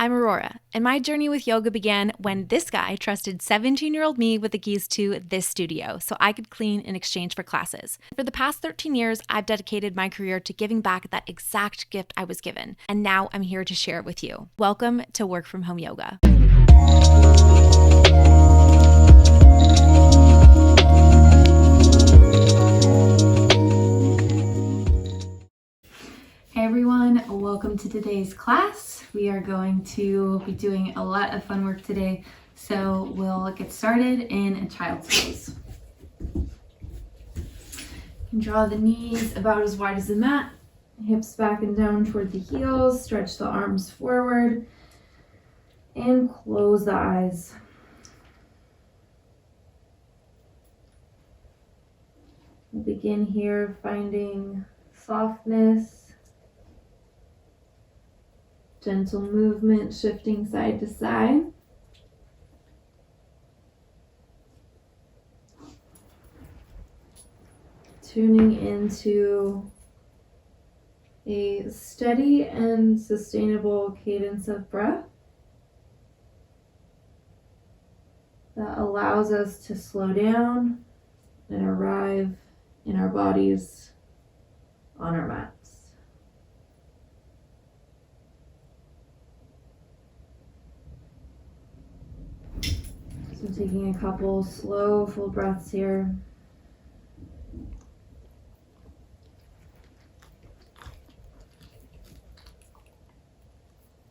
I'm Aurora, and my journey with yoga began when this guy trusted 17-year-old me with the keys to this studio so I could clean in exchange for classes. For the past 13 years, I've dedicated my career to giving back that exact gift I was given, and now I'm here to share it with you. Welcome to Work From Home Yoga. Hey everyone, welcome to today's class. We are going to be doing a lot of fun work today, so we'll get started in a child's pose. You can draw the knees about as wide as the mat, hips back and down toward the heels, stretch the arms forward, and close the eyes. We'll begin here finding softness, gentle movement, shifting side to side. Tuning into a steady and sustainable cadence of breath that allows us to slow down and arrive in our bodies on our mats. So taking a couple slow, full breaths here.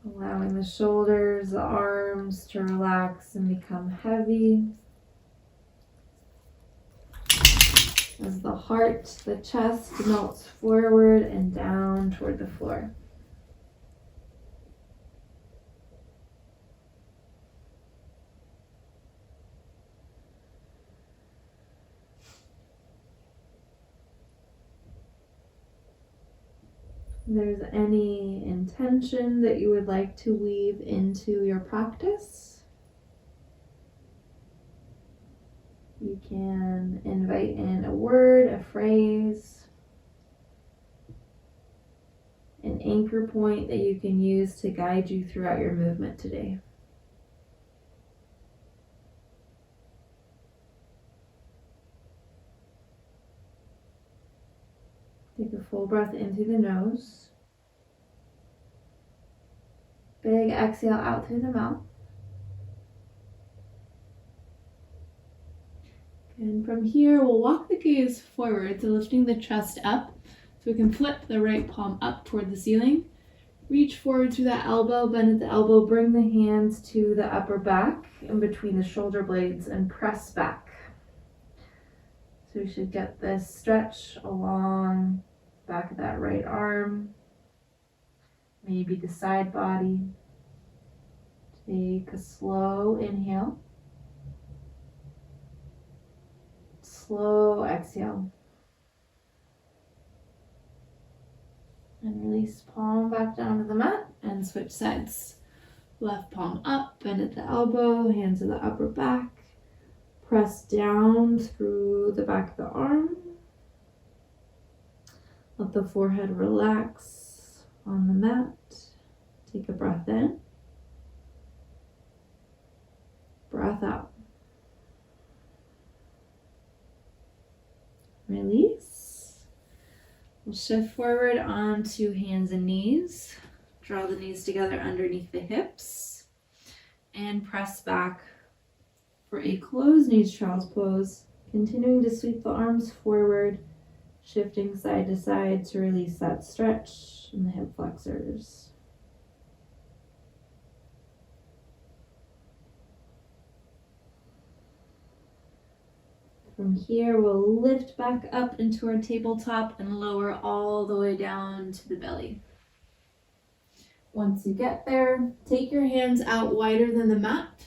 Allowing the shoulders, the arms to relax and become heavy. As the heart, the chest melts forward and down toward the floor. If there's any intention that you would like to weave into your practice, you can invite in a word, a phrase, an anchor point that you can use to guide you throughout your movement today. Take a full breath into the nose. Big exhale out through the mouth. And from here, we'll walk the gaze forward, so lifting the chest up, so we can flip the right palm up toward the ceiling. Reach forward through that elbow, bend at the elbow, bring the hands to the upper back in between the shoulder blades and press back. So we should get this stretch along the back of that right arm, maybe the side body. Take a slow inhale. Slow exhale. And release palm back down to the mat and switch sides. Left palm up, bend at the elbow, hands to the upper back. Press down through the back of the arm. Let the forehead relax on the mat. Take a breath in. Breath out. Release. We'll shift forward onto hands and knees. Draw the knees together underneath the hips and press back for a closed knees child's pose, continuing to sweep the arms forward, shifting side to side to release that stretch in the hip flexors. From here, we'll lift back up into our tabletop and lower all the way down to the belly. Once you get there, take your hands out wider than the mat.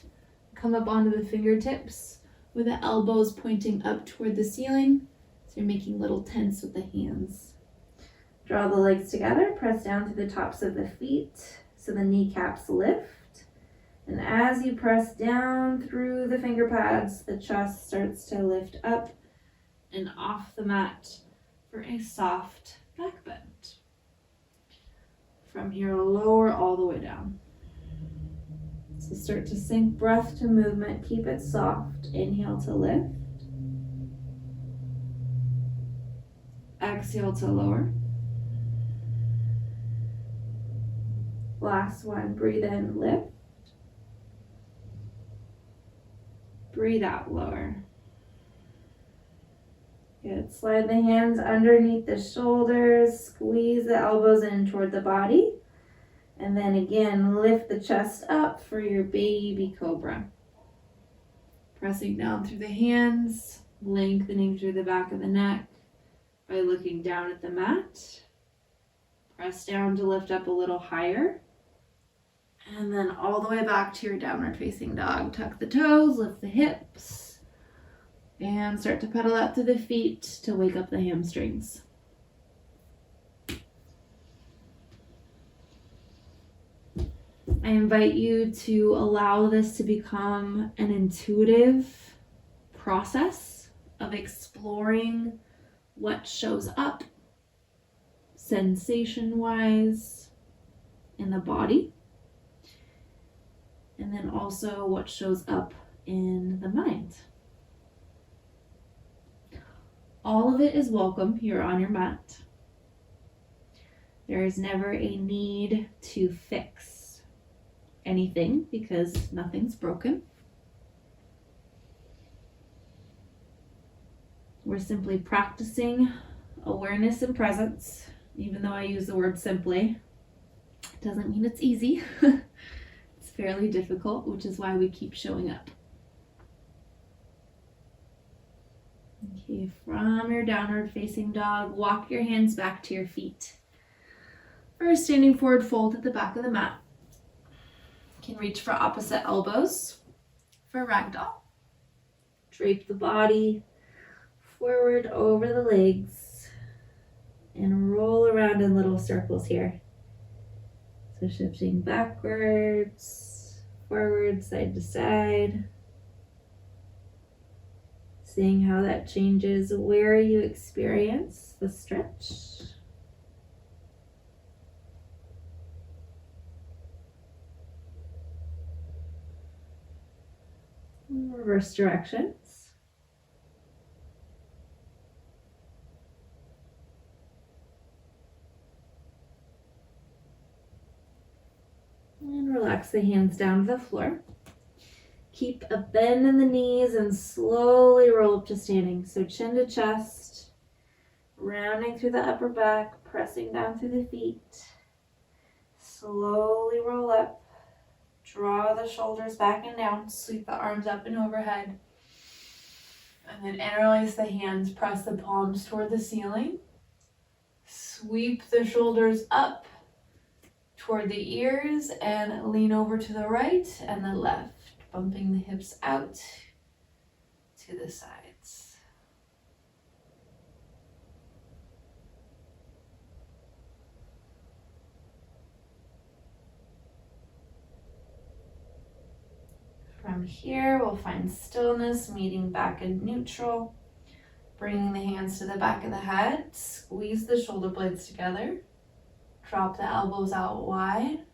Come up onto the fingertips with the elbows pointing up toward the ceiling. So you're making little tents with the hands. Draw the legs together, press down to the tops of the feet so the kneecaps lift. And as you press down through the finger pads, the chest starts to lift up and off the mat for a soft back bend. From here, lower all the way down. So start to sync breath to movement. Keep it soft. Inhale to lift. Exhale to lower. Last one. Breathe in, lift. Breathe out, lower. Good. Slide the hands underneath the shoulders. Squeeze the elbows in toward the body. And then again, lift the chest up for your baby cobra. Pressing down through the hands, lengthening through the back of the neck by looking down at the mat. Press down to lift up a little higher. And then all the way back to your downward facing dog. Tuck the toes, lift the hips, and start to pedal out to the feet to wake up the hamstrings. I invite you to allow this to become an intuitive process of exploring what shows up sensation-wise in the body, and then also what shows up in the mind. All of it is welcome here on your mat. There is never a need to fix anything because nothing's broken. We're simply practicing awareness and presence. Even though I use the word simply, it doesn't mean it's easy. It's fairly difficult, which is why we keep showing up. Okay, from your downward facing dog, walk your hands back to your feet. For a standing forward fold at the back of the mat. You can reach for opposite elbows for ragdoll. Drape the body forward over the legs and roll around in little circles here. So shifting backwards, forward, side to side. Seeing how that changes where you experience the stretch. Reverse directions. And relax the hands down to the floor. Keep a bend in the knees and slowly roll up to standing. So chin to chest, rounding through the upper back, pressing down through the feet. Slowly roll up. Draw the shoulders back and down, sweep the arms up and overhead. And then interlace the hands, press the palms toward the ceiling. Sweep the shoulders up toward the ears and lean over to the right and the left, bumping the hips out to the sides. From here, we'll find stillness, meeting back in neutral. Bringing the hands to the back of the head. Squeeze the shoulder blades together. Drop the elbows out wide.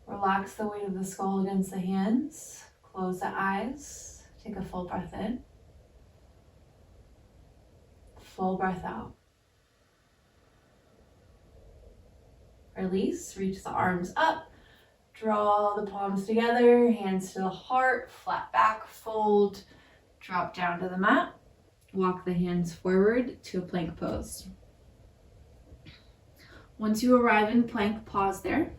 Relax the weight of the skull against the hands. Close the eyes. Take a full breath in. Full breath out. Release, reach the arms up. Draw the palms together, hands to the heart, flat back, fold, drop down to the mat. Walk the hands forward to a plank pose. Once you arrive in plank, pause there.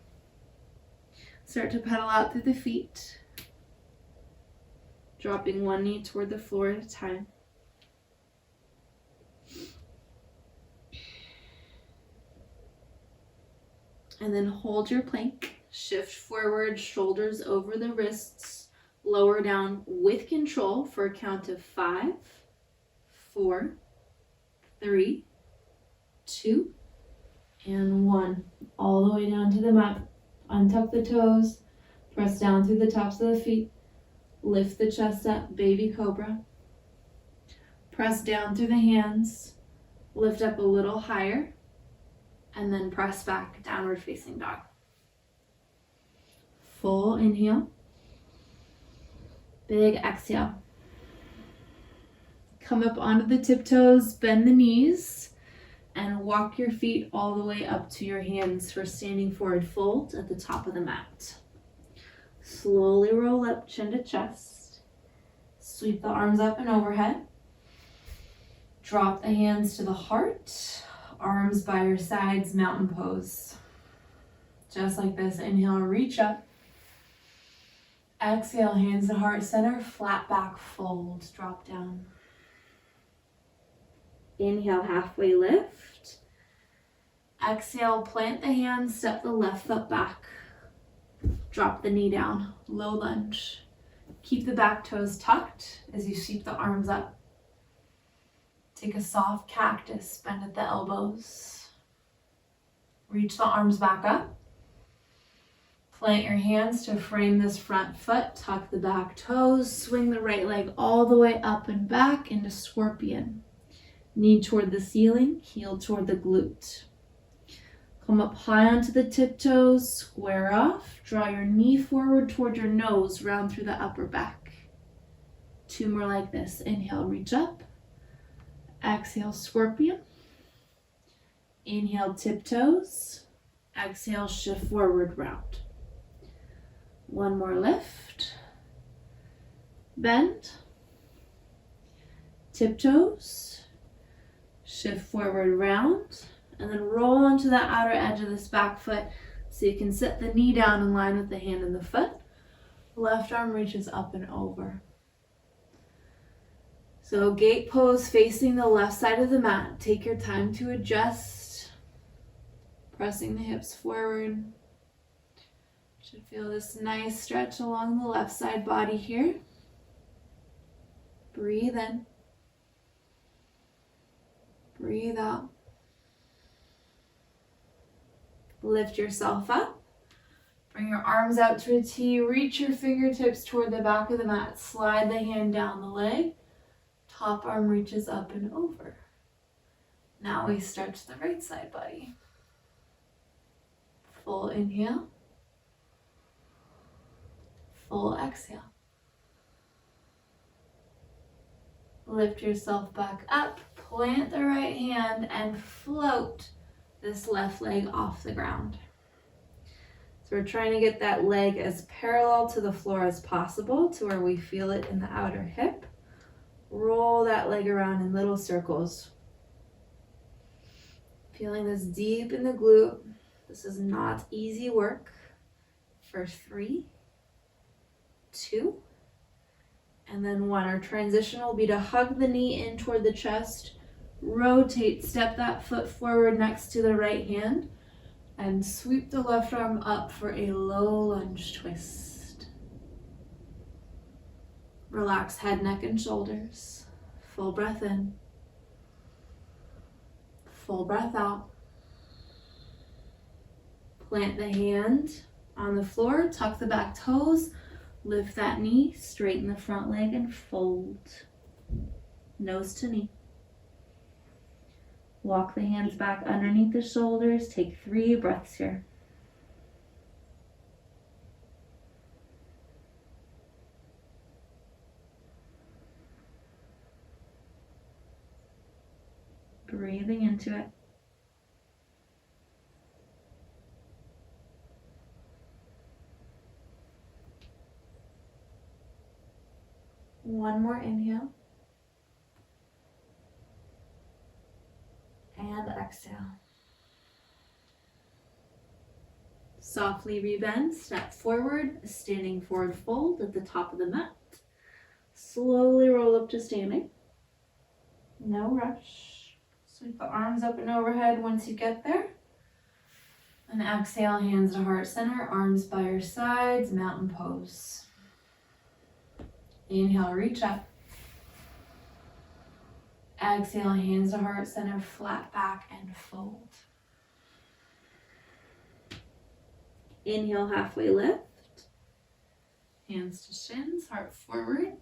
Start to pedal out through the feet, dropping one knee toward the floor at a time. And then hold your plank. Shift forward, shoulders over the wrists, lower down with control for a count of 5, 4, 3, 2, and 1. All the way down to the mat. Untuck the toes, press down through the tops of the feet, lift the chest up, baby cobra. Press down through the hands, lift up a little higher, and then press back, downward facing dog. Full inhale. Big exhale. Come up onto the tiptoes, bend the knees, and walk your feet all the way up to your hands for standing forward fold at the top of the mat. Slowly roll up chin to chest. Sweep the arms up and overhead. Drop the hands to the heart. Arms by your sides, mountain pose. Just like this. Inhale, reach up. Exhale, hands to heart center, flat back fold, drop down. Inhale, halfway lift. Exhale, plant the hands, step the left foot back. Drop the knee down, low lunge. Keep the back toes tucked as you sweep the arms up. Take a soft cactus, bend at the elbows. Reach the arms back up. Plant your hands to frame this front foot, tuck the back toes, swing the right leg all the way up and back into scorpion. Knee toward the ceiling, heel toward the glute. Come up high onto the tiptoes, square off, draw your knee forward toward your nose, round through the upper back. 2 more like this. Inhale, reach up. Exhale, scorpion. Inhale, tiptoes. Exhale, shift forward, round. 1 more lift. Bend. Tiptoes. Shift forward, round. And then roll onto the outer edge of this back foot so you can set the knee down in line with the hand and the foot. Left arm reaches up and over. So gate pose facing the left side of the mat. Take your time to adjust. Pressing the hips forward. Should feel this nice stretch along the left side body here. Breathe in. Breathe out. Lift yourself up. Bring your arms out to a T. Reach your fingertips toward the back of the mat. Slide the hand down the leg. Top arm reaches up and over. Now we stretch the right side body. Full inhale. Full exhale. Lift yourself back up. Plant the right hand and float this left leg off the ground. So we're trying to get that leg as parallel to the floor as possible to where we feel it in the outer hip. Roll that leg around in little circles. Feeling this deep in the glute. This is not easy work. For 3, 2, and then 1. Our transition will be to hug the knee in toward the chest. Rotate, step that foot forward next to the right hand, and sweep the left arm up for a low lunge twist. Relax head, neck, and shoulders. Full breath in. Full breath out. Plant the hand on the floor, tuck the back toes, lift that knee, straighten the front leg, and fold. Nose to knee. Walk the hands back underneath the shoulders. Take 3 breaths here. Breathing into it. One more inhale. And exhale. Softly rebend, step forward, standing forward fold at the top of the mat. Slowly roll up to standing. No rush. Sweep the arms up and overhead once you get there. And exhale, hands to heart center, arms by your sides, mountain pose. Inhale, reach up. Exhale, hands to heart center, flat back and fold. Inhale, halfway lift. Hands to shins, heart forward.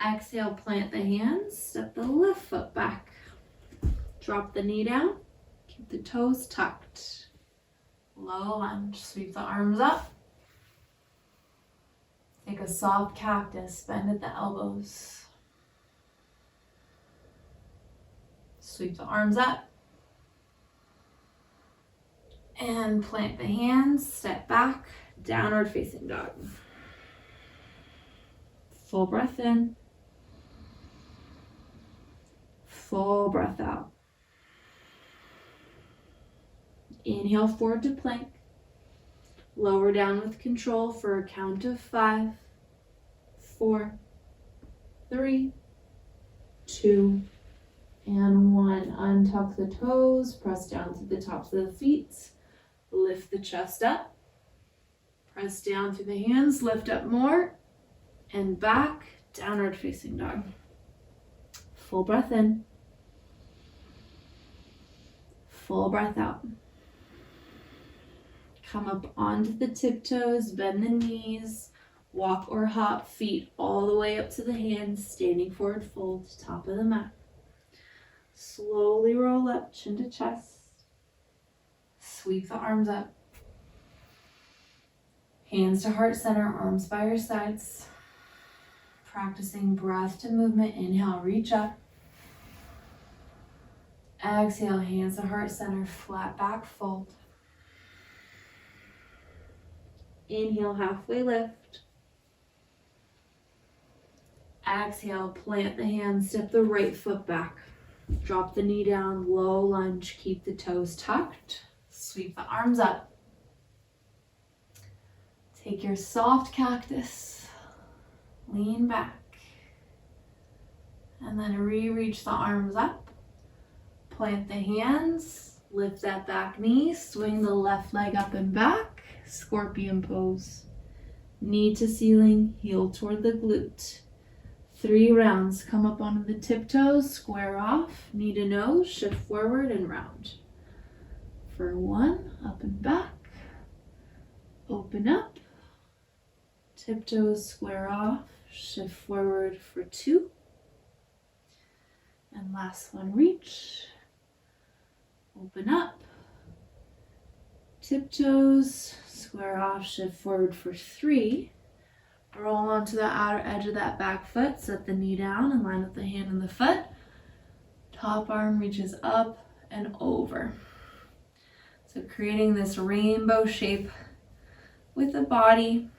Exhale, plant the hands, step the left foot back. Drop the knee down, keep the toes tucked. Low lunge, sweep the arms up. Take a soft cactus, bend at the elbows. Sweep the arms up. And plant the hands, step back, downward facing dog. Full breath in. Full breath out. Inhale forward to plank. Lower down with control for a count of 5, 4, 3, 2, and 1. Untuck the toes, press down to the tops of the feet. Lift the chest up. Press down through the hands, lift up more, and back, downward facing dog. Full breath in. Full breath out. Come up onto the tiptoes, bend the knees, walk or hop, feet all the way up to the hands, standing forward fold, top of the mat. Slowly roll up, chin to chest. Sweep the arms up. Hands to heart center, arms by your sides. Practicing breath to movement. Inhale, reach up. Exhale, hands to heart center, flat back fold. Inhale, halfway lift. Exhale, plant the hands, step the right foot back. Drop the knee down, low lunge, keep the toes tucked. Sweep the arms up. Take your soft cactus, lean back, and then re-reach the arms up. Plant the hands, lift that back knee, swing the left leg up and back, scorpion pose. Knee to ceiling, heel toward the glute. 3 rounds, come up onto the tiptoes, square off, knee to nose, shift forward and round. For 1, up and back, open up, tiptoes, square off, shift forward for 2. And last one, reach, open up, tiptoes, square off, shift forward for 3. Roll onto the outer edge of that back foot, set the knee down and line up the hand and the foot. Top arm reaches up and over. So creating this rainbow shape with the body.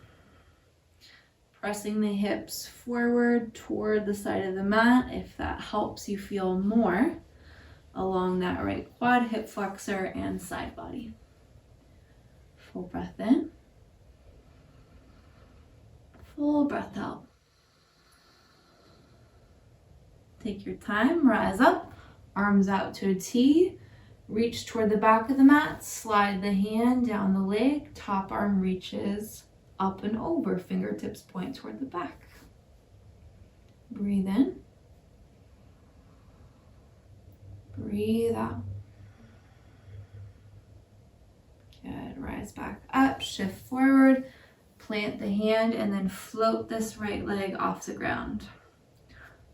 Pressing the hips forward toward the side of the mat if that helps you feel more along that right quad, hip flexor, and side body. Full breath in. Full breath out. Take your time, rise up, arms out to a T, reach toward the back of the mat, slide the hand down the leg, top arm reaches up and over, fingertips point toward the back. Breathe in. Breathe out. Good, rise back up, shift forward. Plant the hand and then float this right leg off the ground.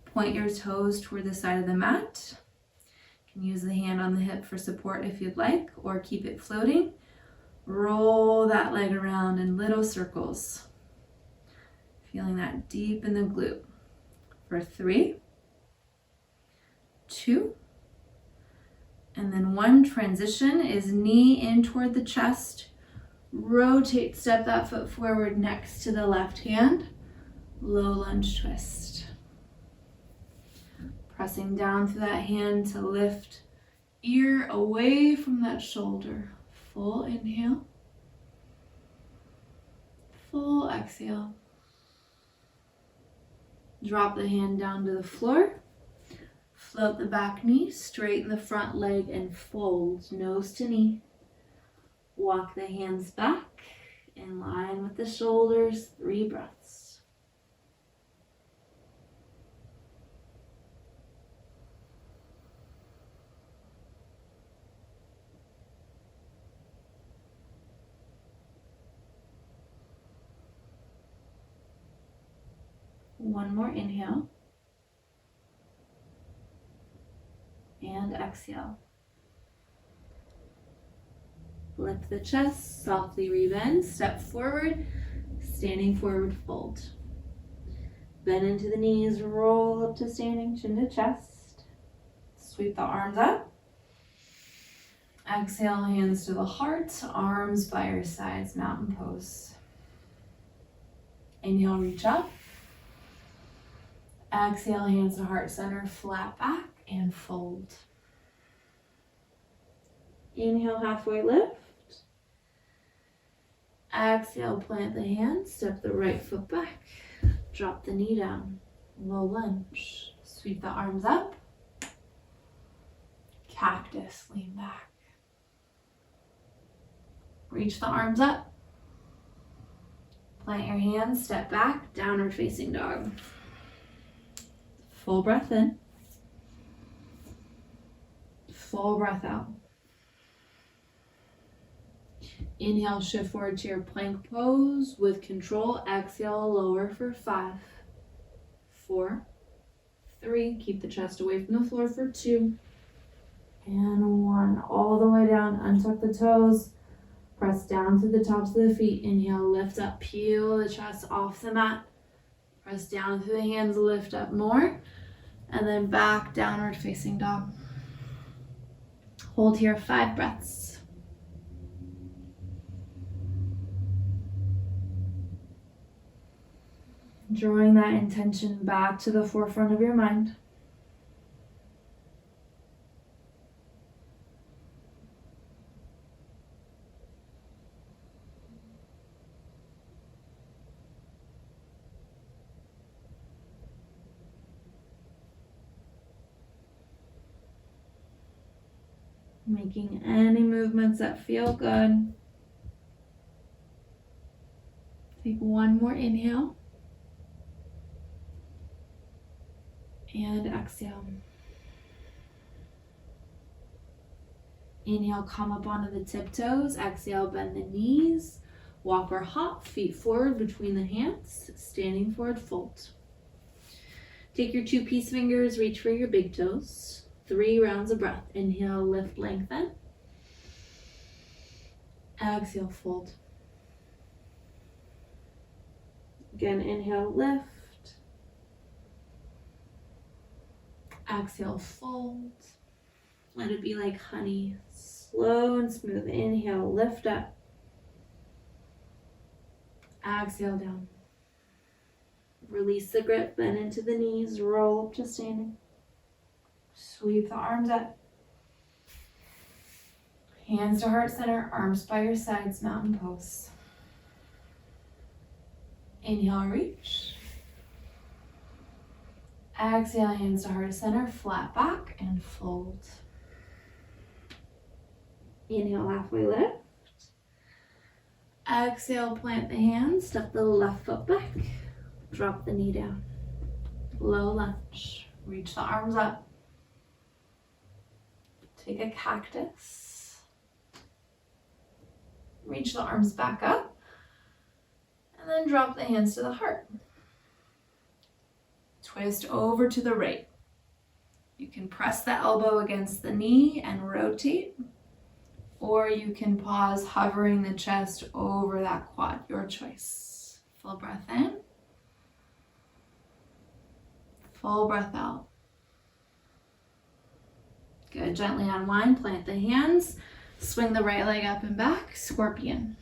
Point your toes toward the side of the mat. You can use the hand on the hip for support if you'd like, or keep it floating. Roll that leg around in little circles. Feeling that deep in the glute. For 3, 2, and then 1. Transition is knee in toward the chest. Rotate, step that foot forward next to the left hand. Low lunge twist. Pressing down through that hand to lift ear away from that shoulder. Full inhale. Full exhale. Drop the hand down to the floor. Float the back knee, straighten the front leg and fold nose to knee. Walk the hands back in line with the shoulders, 3 breaths. One more inhale. And exhale. Lift the chest, softly rebend, step forward, Standing forward, fold. Bend into the knees, roll up to standing, chin to chest. Sweep the arms up. Exhale, hands to the heart, arms by your sides, mountain pose. Inhale, reach up. Exhale, hands to heart center, flat back, and fold. Inhale, halfway lift. Exhale, plant the hands, step the right foot back. Drop the knee down, low lunge. Sweep the arms up. Cactus, lean back. Reach the arms up. Plant your hands, step back, downward facing dog. Full breath in. Full breath out. Inhale, shift forward to your plank pose with control. Exhale, lower for 5, 4, 3. Keep the chest away from the floor for 2. And 1. All the way down. Untuck the toes. Press down through the tops of the feet. Inhale, lift up. Peel the chest off the mat. Press down through the hands. Lift up more. And then back, downward facing dog. Hold here 5 breaths. Drawing that intention back to the forefront of your mind. Making any movements that feel good. Take one more inhale. And exhale. Inhale, come up onto the tiptoes. Exhale, bend the knees. Walk or hop, feet forward between the hands. Standing forward, fold. Take your 2 peace fingers, reach for your big toes. 3 rounds of breath. Inhale, lift, lengthen. Exhale, fold. Again, inhale, lift. Exhale, fold. Let it be like honey. Slow and smooth. Inhale, lift up. Exhale, down. Release the grip, bend into the knees, roll up to standing. Sweep the arms up. Hands to heart center, arms by your sides, mountain pose. Inhale, reach. Exhale, hands to heart center, flat back, and fold. Inhale, halfway lift. Exhale, plant the hands, step the left foot back. Drop the knee down. Low lunge. Reach the arms up. Take a cactus. Reach the arms back up. And then drop the hands to the heart. Twist over to the right. You can press the elbow against the knee and rotate, or you can pause, hovering the chest over that quad, your choice. Full breath in. Full breath out. Good, gently unwind, plant the hands, swing the right leg up and back, scorpion.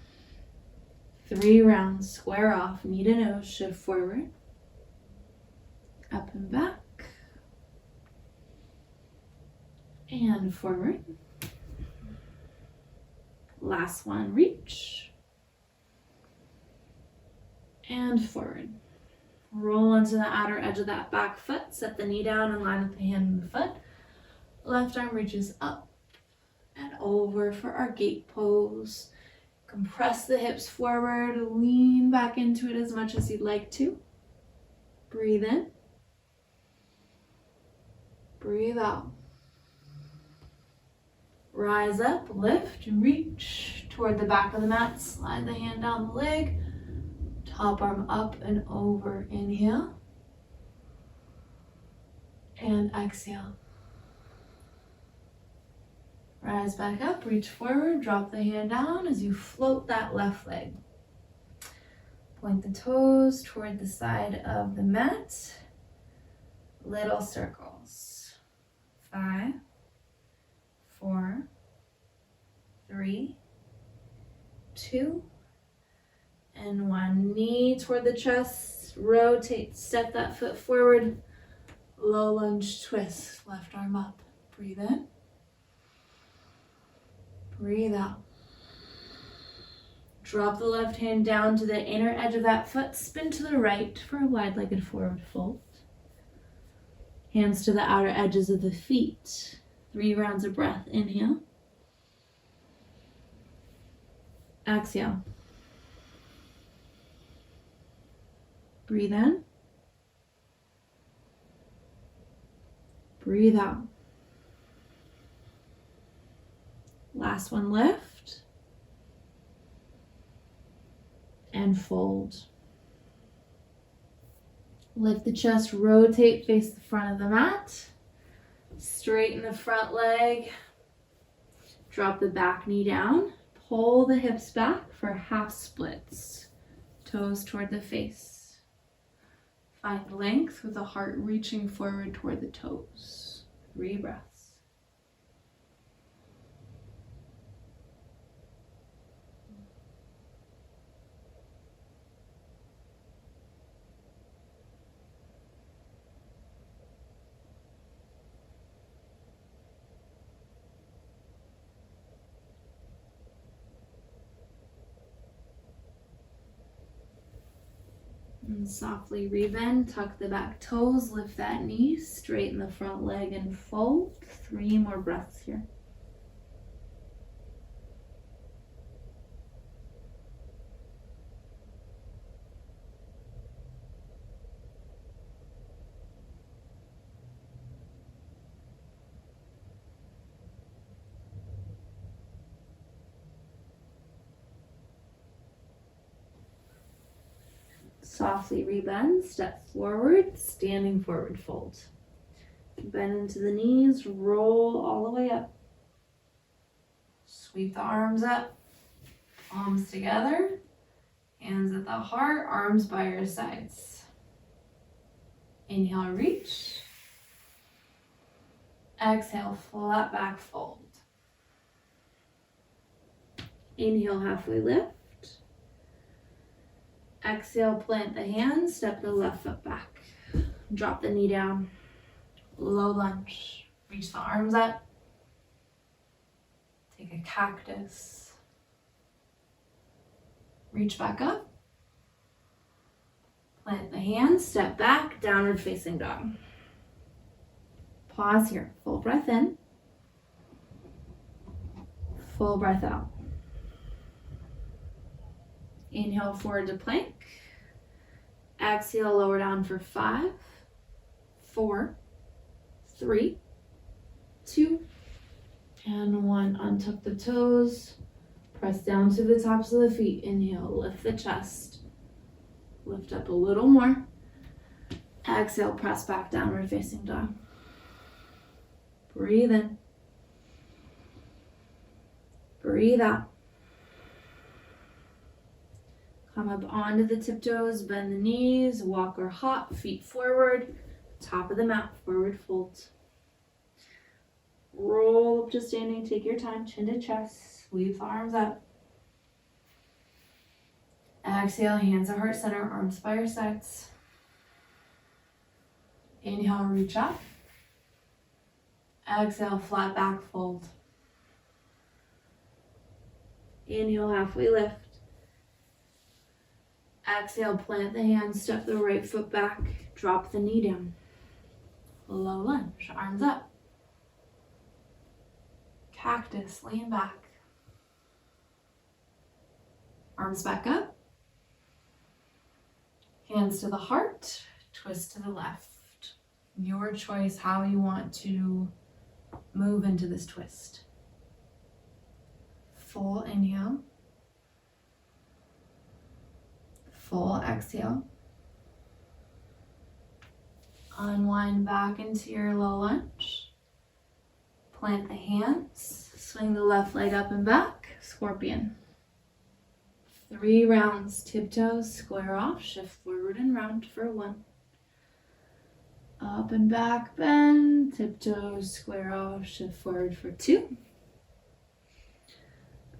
3 rounds, square off, knee to nose, shift forward. Up and back. And forward. Last one, reach. And forward. Roll onto the outer edge of that back foot. Set the knee down in line with the hand and the foot. Left arm reaches up and over for our gate pose. Compress the hips forward. Lean back into it as much as you'd like to. Breathe in. Breathe out. Rise up, lift, reach toward the back of the mat. Slide the hand down the leg. Top arm up and over. Inhale. And exhale. Rise back up, reach forward, drop the hand down as you float that left leg. Point the toes toward the side of the mat. Little circles. 5, 4, 3, 2, and 1. Knee toward the chest. Rotate, step that foot forward. Low lunge twist. Left arm up. Breathe in. Breathe out. Drop the left hand down to the inner edge of that foot. Spin to the right for a wide-legged forward fold. Hands to the outer edges of the feet. 3 rounds of breath. Inhale. Exhale. Breathe in. Breathe out. Last one, lift. And fold. Lift the chest, rotate, face the front of the mat. Straighten the front leg. Drop the back knee down. Pull the hips back for half splits. Toes toward the face. Find length with the heart reaching forward toward the toes. 3 breaths. And softly rebend, tuck the back toes, lift that knee, straighten the front leg and fold. 3 more breaths here. Softly rebend, step forward, standing forward fold. Bend into the knees, roll all the way up. Sweep the arms up, palms together, hands at the heart, arms by your sides. Inhale, reach. Exhale, flat back fold. Inhale, halfway lift. Exhale, plant the hands, step the left foot back. Drop the knee down. Low lunge. Reach the arms up. Take a cactus. Reach back up. Plant the hands, step back, downward facing dog. Pause here. Full breath in. Full breath out. Inhale forward to plank. Exhale, lower down for 5, 4, 3, 2, and 1. Untuck the toes. Press down to the tops of the feet. Inhale, lift the chest. Lift up a little more. Exhale, press back, downward facing dog. Breathe in. Breathe out. Come up onto the tiptoes, bend the knees, walk or hop, feet forward, top of the mat, forward fold. Roll up to standing, take your time, chin to chest, sweep the arms up. Exhale, hands at heart center, arms by your sides. Inhale, reach up. Exhale, flat back fold. Inhale, halfway lift. Exhale, plant the hands, step the right foot back, drop the knee down. Low lunge, arms up. Cactus, lean back. Arms back up. Hands to the heart, twist to the left. Your choice how you want to move into this twist. Full inhale. Full exhale. Unwind back into your low lunge. Plant the hands. Swing the left leg up and back. Scorpion. 3 rounds. Tiptoes, square off, shift forward and round for 1. Up and back bend, tiptoes, square off, shift forward for 2.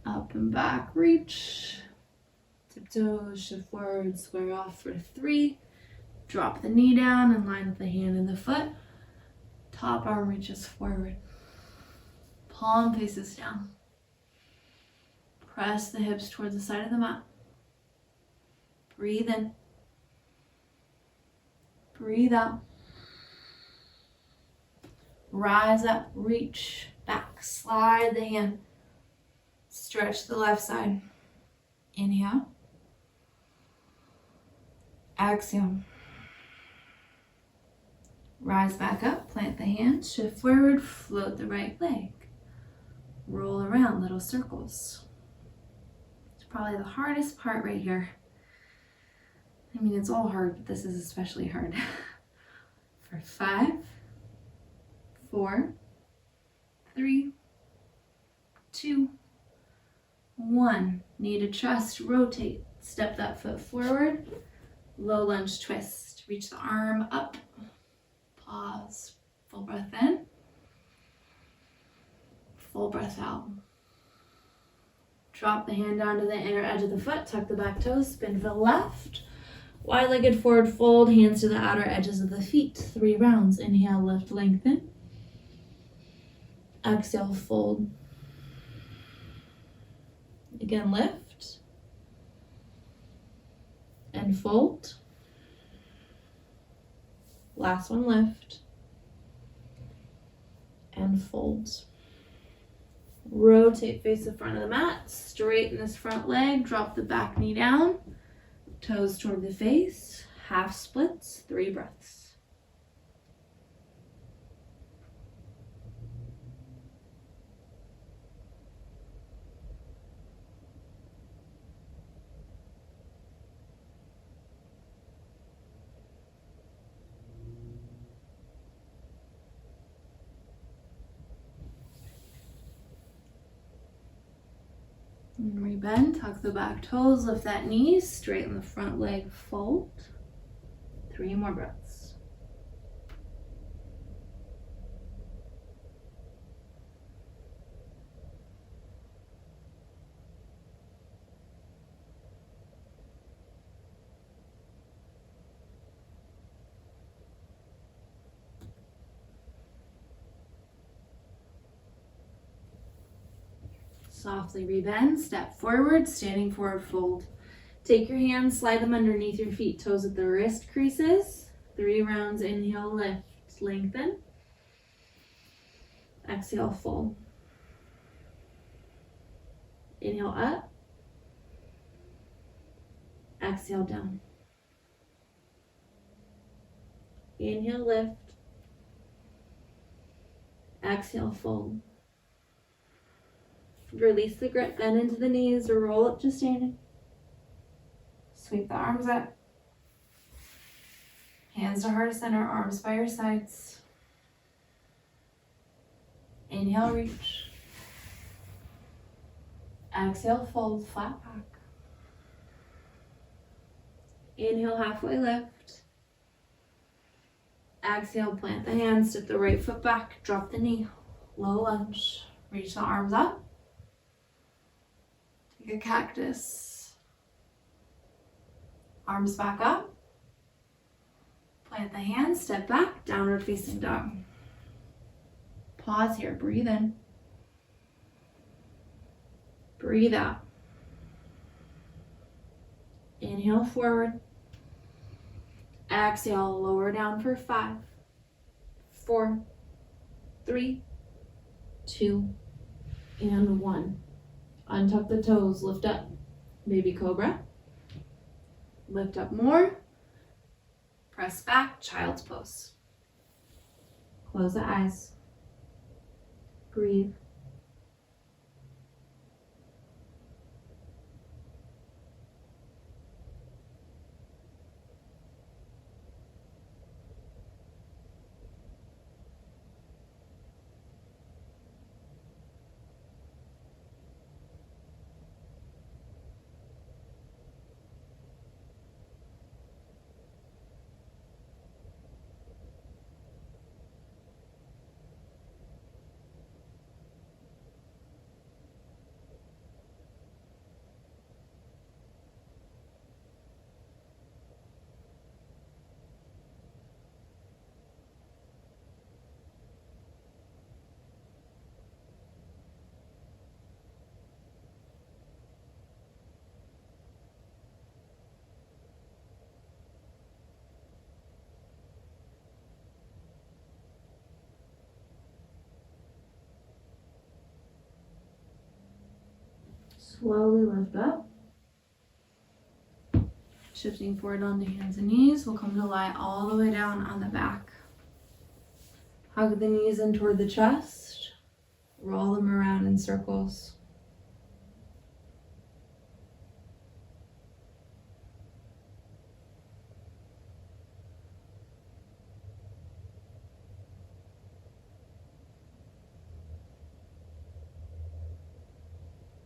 Up and back reach, tiptoes, shift forward, square off for 3. Drop the knee down and line up the hand and the foot. Top arm reaches forward. Palm faces down. Press the hips towards the side of the mat. Breathe in. Breathe out. Rise up, reach back, slide the hand. Stretch the left side. Inhale. Exhale. Rise back up, plant the hand, shift forward, float the right leg. Roll around, little circles. It's probably the hardest part right here. I mean, it's all hard, but this is especially hard. For 5, 4, 3, 2, 1. Knee to chest, rotate. Step that foot forward. Low lunge twist. Reach the arm up. Pause. Full breath in. Full breath out. Drop the hand down to the inner edge of the foot. Tuck the back toes. Spin to the left. Wide-legged forward fold. Hands to the outer edges of the feet. 3 rounds. Inhale, lift, lengthen. Exhale, fold. Again, lift. And fold. Last one, lift. And fold. Rotate, face the front of the mat. Straighten this front leg. Drop the back knee down. Toes toward the face. Half splits. 3 breaths. And rebend, tuck the back toes, lift that knee, straighten the front leg, fold. 3 more breaths. Softly rebend, step forward, standing forward fold. Take your hands, slide them underneath your feet, toes at the wrist creases. 3 rounds, inhale, lift, lengthen. Exhale, fold. Inhale up. Exhale down. Inhale, lift. Exhale, fold. Release the grip, bend into the knees, or roll up to standing. Sweep the arms up. Hands to heart center, arms by your sides. Inhale, reach. Exhale, fold, flat back. Inhale, halfway lift. Exhale, plant the hands, step the right foot back, drop the knee. Low lunge. Reach the arms up. Take a cactus. Arms back up. Plant the hands, step back, downward facing dog. Pause here, breathe in. Breathe out. Inhale forward. Exhale, lower down for 5, 4, 3, 2, and 1. Untuck the toes, lift up. Baby cobra. Lift up more. Press back, child's pose. Close the eyes. Breathe. slowly lift up. Shifting forward onto hands and knees, we'll come to lie all the way down on the back. Hug the knees in toward the chest. Roll them around in circles.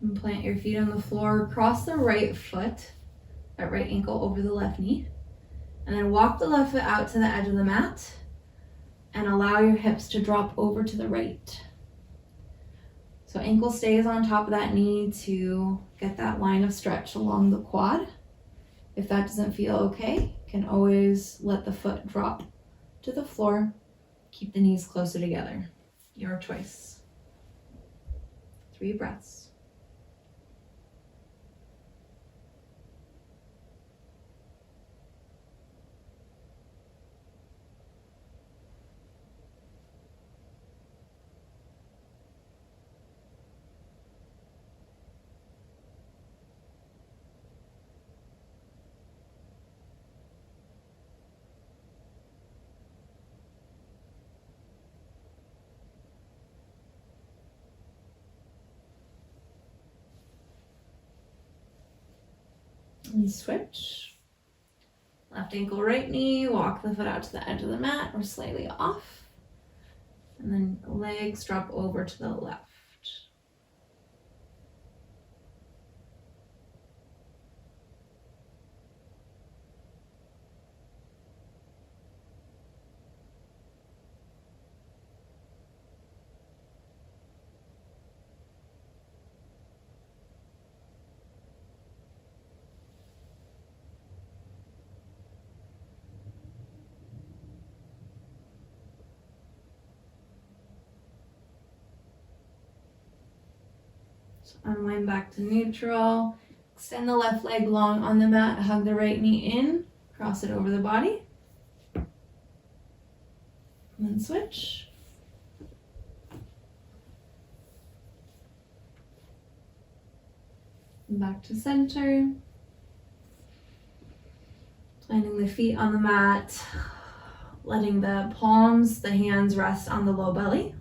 And plant your feet on the floor. Cross the right foot, that right ankle over the left knee. And then walk the left foot out to the edge of the mat. And allow your hips to drop over to the right. So ankle stays on top of that knee to get that line of stretch along the quad. If that doesn't feel okay, you can always let the foot drop to the floor. Keep the knees closer together. Your choice. 3 breaths. And switch. Left ankle, right knee, walk the foot out to the edge of the mat or slightly off. And then legs drop over to the left. Unwind back to neutral. Extend the left leg long on the mat. Hug the right knee in. Cross it over the body. And then switch. And back to center. Planting the feet on the mat. Letting the palms, the hands rest on the low belly.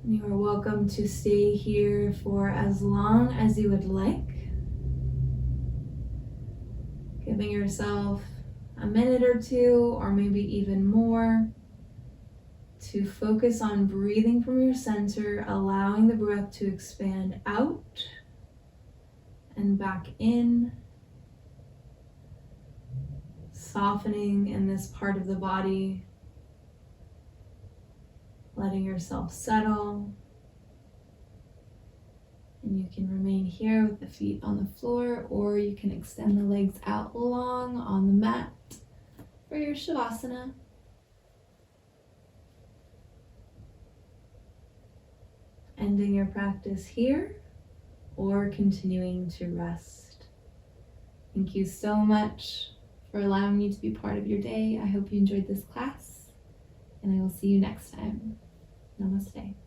You are welcome to stay here for as long as you would like. Giving yourself a minute or two, or maybe even more, to focus on breathing from your center, allowing the breath to expand out and back in, softening in this part of the body. Letting yourself settle. And you can remain here with the feet on the floor, or you can extend the legs out long on the mat for your Shavasana. Ending your practice here or continuing to rest. Thank you so much for allowing me to be part of your day. I hope you enjoyed this class, and I will see you next time. Namaste.